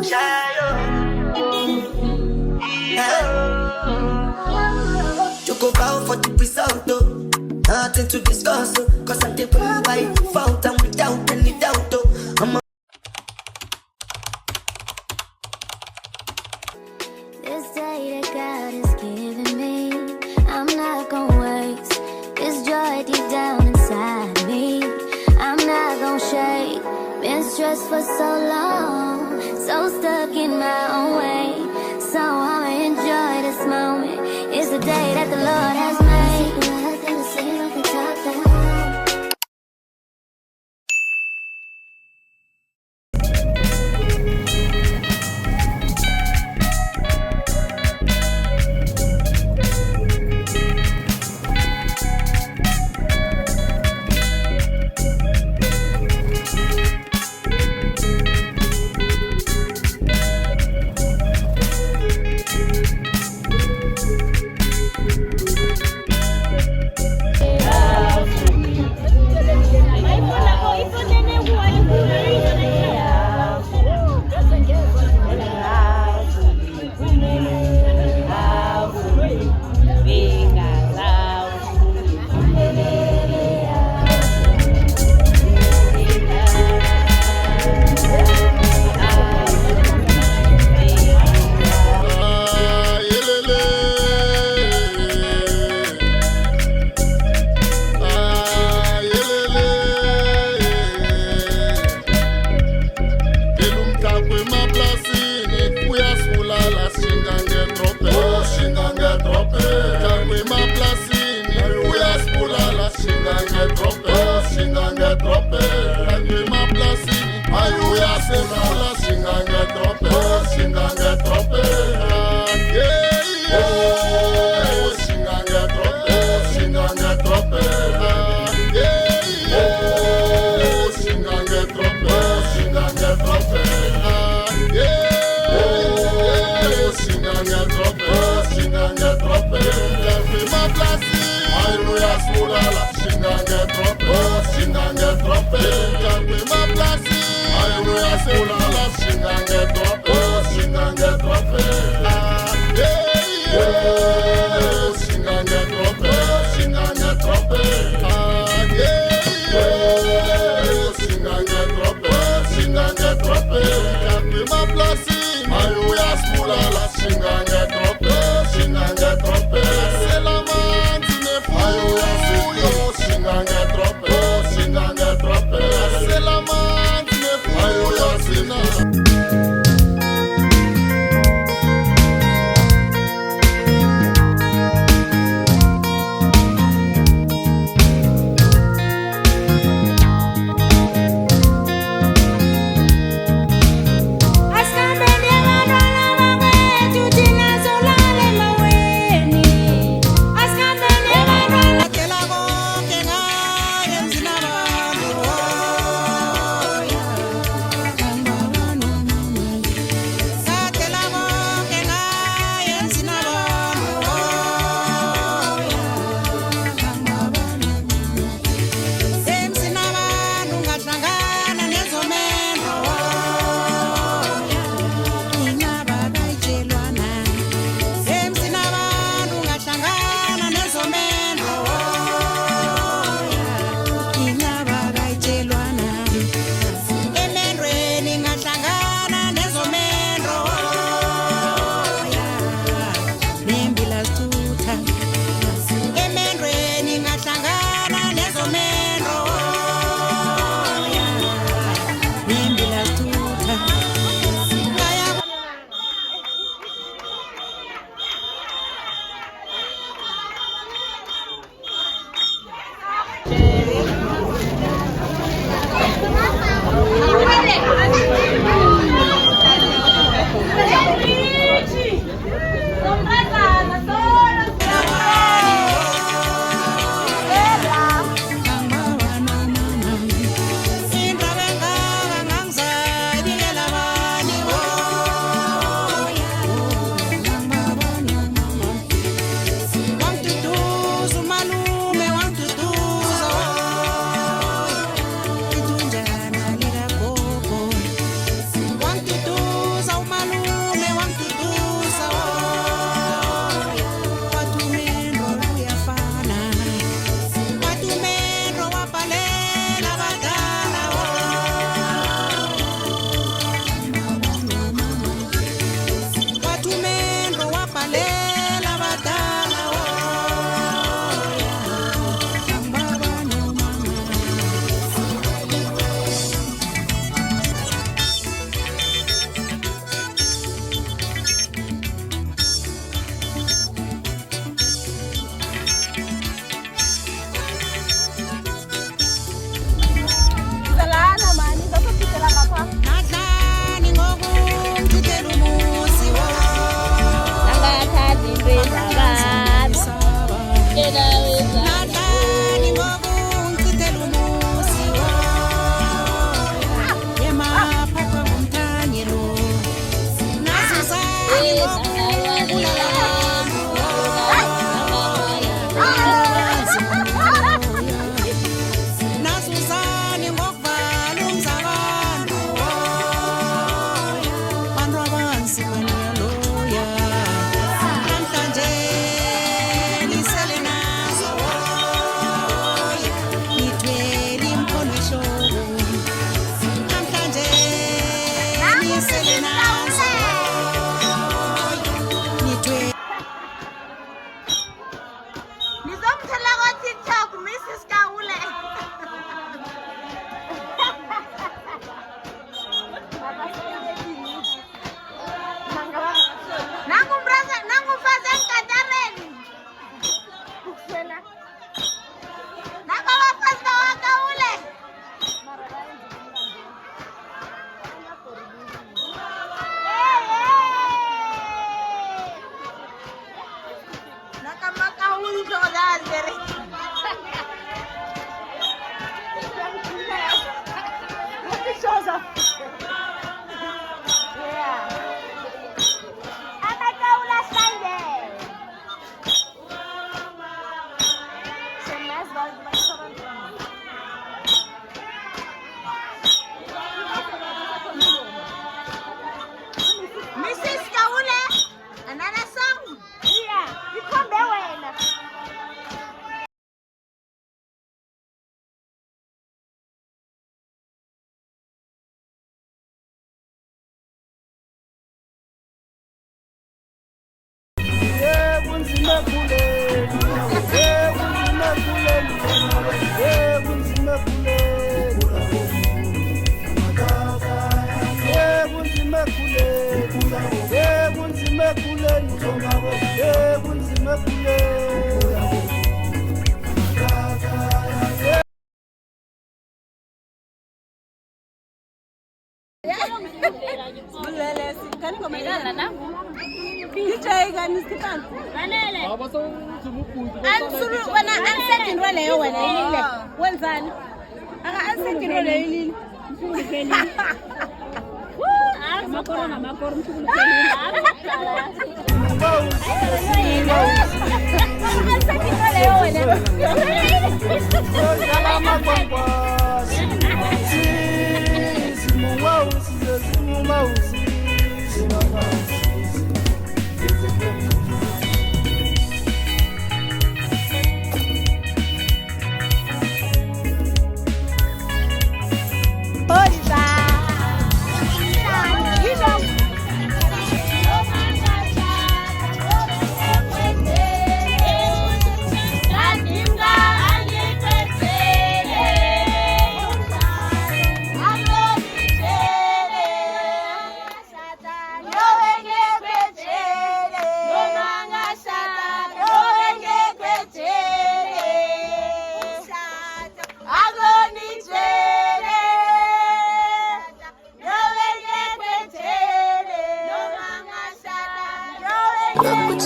You go bow for the result, though. Nothing to discuss, cause I did win by default and without any doubt, though. This day that God has given me, I'm not gonna waste this joy deep down inside me. I'm not gonna shake. Been stressed for so long, so stuck in my own way. So I'ma enjoy this moment. It's the day that the Lord has made.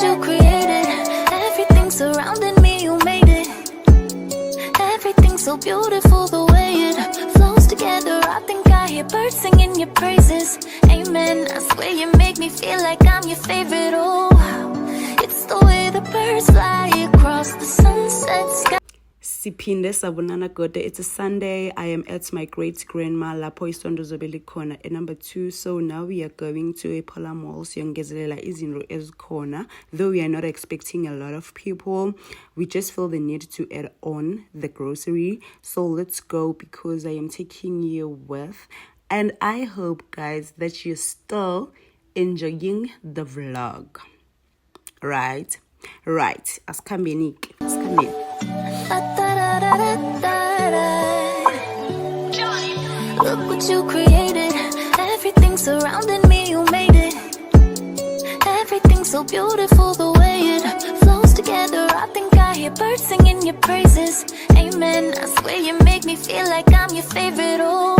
You created everything surrounding me, you made it. Everything so beautiful, the way it flows together. I think I hear birds singing your praises. Amen. I swear you make me feel like I'm your favorite. Oh, it's the way the birds fly across the sunset sky. Siphinde sabonana gode. It's a Sunday. I am at my great grandma lapho isondo zobele khona at number 2. So now we are going to a Pola Mall siyongezelela izinto ezikhona. Though we are not expecting a lot of people, we just feel the need to add on the grocery. So let's go because I am taking you with, and I hope guys that you're still enjoying the vlog. Right. Askambenik. Look what you created. Everything surrounding me, you made it. Everything so beautiful, the way it flows together. I think I hear birds singing your praises. Amen. I swear you make me feel like I'm your favorite. Oh,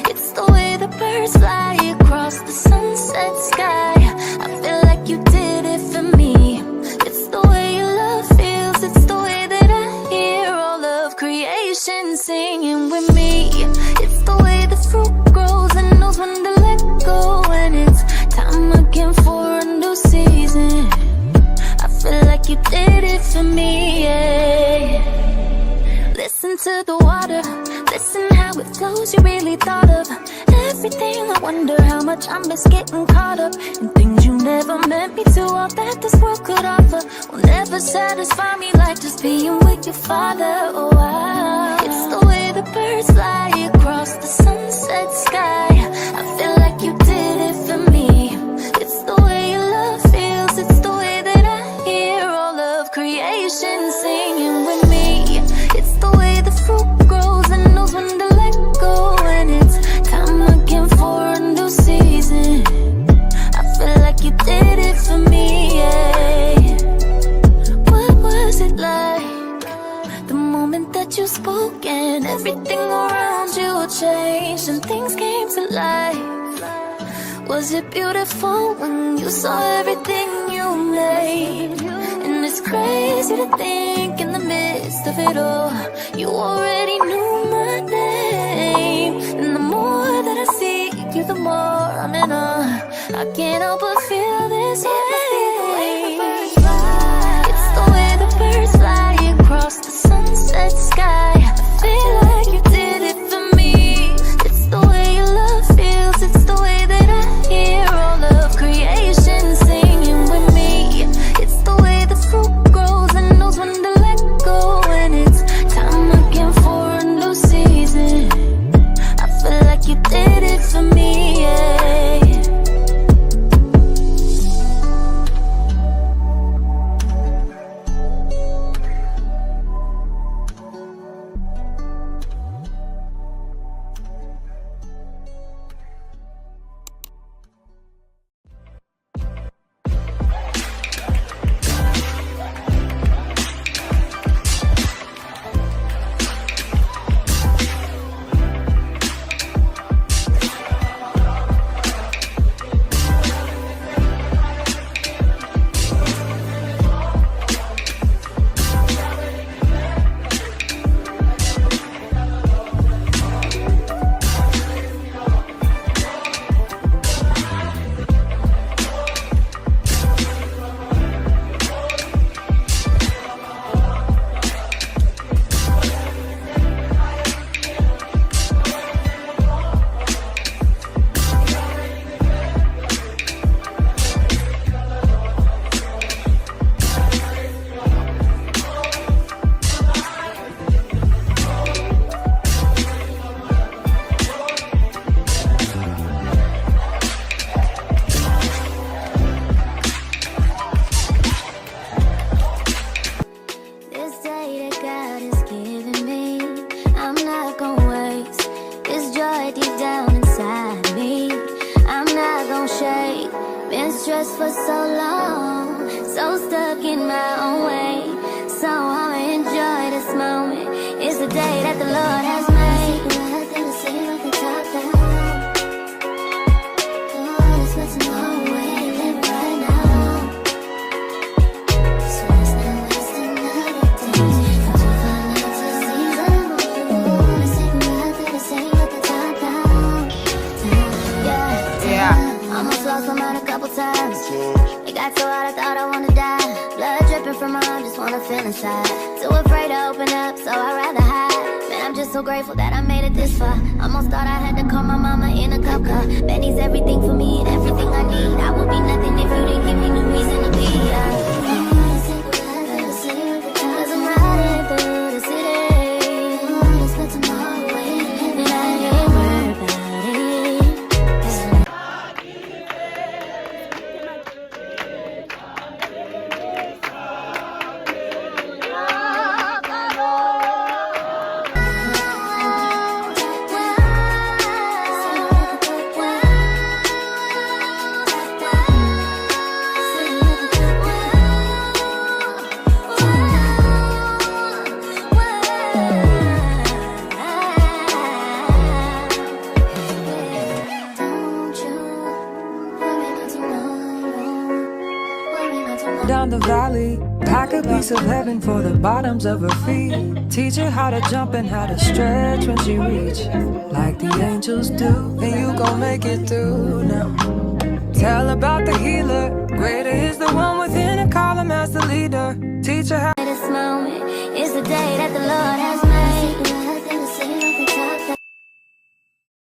it's the way the birds fly across the sunset sky. I feel like you did it for me. It's the way your love feels. It's the way that I hear all of creation singing with me. It's the way the fruit grows and knows when to let go. And it's time again for a new season. I feel like you did it for me, yeah. Listen to the water, listen how it flows. You really thought of everything. I wonder how much I miss getting caught up in things you never meant me to. All that this world could offer will never satisfy me like just being with your father. Oh, it's the way the birds fly across the sunset sky. I feel like you did like you did it for me, yeah. What was it like? The moment that you spoke and everything around you changed and things came to life. Was it beautiful when you saw everything you made? And it's crazy to think in the midst of it all, you already knew my name. And the more that I see you, the more I'm in awe. I can't help but feel this way. It's the way the birds fly across the sunset sky. I feel like you did it for me. It's the way your love feels. It's the way that I hear all of creation singing with me. It's the way the fruit grows and knows when to let go. And it's time again for a new season. I feel like you did it for me, yeah. Been stressed for so long, so stuck in my own way. So I'ma enjoy this moment. It's the day that the Lord has made. It got so hot I thought I wanna die. Blood dripping from my arm, just wanna feel inside. Too afraid to open up, so I'd rather hide. Man, I'm just so grateful that I made it this far. Almost thought I had to call my mama in a cup car. Benny's everything for me and everything I need. I would be nothing if you didn't give me no reason to be. Cause I'm riding through the city. And I ain't worried about it. Down the valley, pack a piece of heaven for the bottoms of her feet. Teach her how to jump and how to stretch when she reach, like the angels do. And you gon' make it through now. Tell about the healer. Greater is the one within, and call him as the leader. Teach her how. This moment is the day that the Lord has made.